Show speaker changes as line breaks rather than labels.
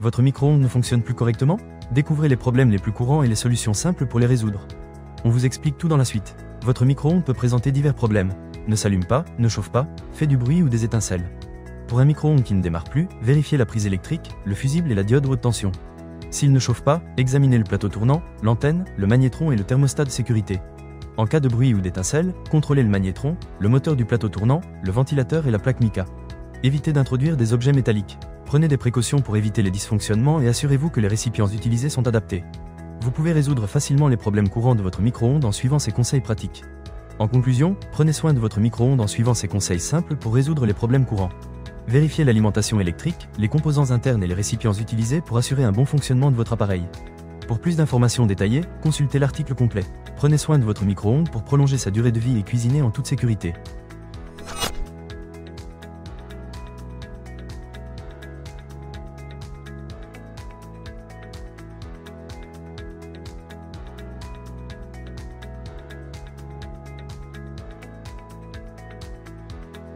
Votre micro-ondes ne fonctionne plus correctement? Découvrez les problèmes les plus courants et les solutions simples pour les résoudre. On vous explique tout dans la suite. Votre micro-ondes peut présenter divers problèmes. Ne s'allume pas, ne chauffe pas, fait du bruit ou des étincelles. Pour un micro-ondes qui ne démarre plus, vérifiez la prise électrique, le fusible et la diode haute tension. S'il ne chauffe pas, examinez le plateau tournant, l'antenne, le magnétron et le thermostat de sécurité. En cas de bruit ou d'étincelle, contrôlez le magnétron, le moteur du plateau tournant, le ventilateur et la plaque mica. Évitez d'introduire des objets métalliques. Prenez des précautions pour éviter les dysfonctionnements et assurez-vous que les récipients utilisés sont adaptés. Vous pouvez résoudre facilement les problèmes courants de votre micro-ondes en suivant ces conseils pratiques. En conclusion, prenez soin de votre micro-ondes en suivant ces conseils simples pour résoudre les problèmes courants. Vérifiez l'alimentation électrique, les composants internes et les récipients utilisés pour assurer un bon fonctionnement de votre appareil. Pour plus d'informations détaillées, consultez l'article complet. Prenez soin de votre micro-ondes pour prolonger sa durée de vie et cuisiner en toute sécurité.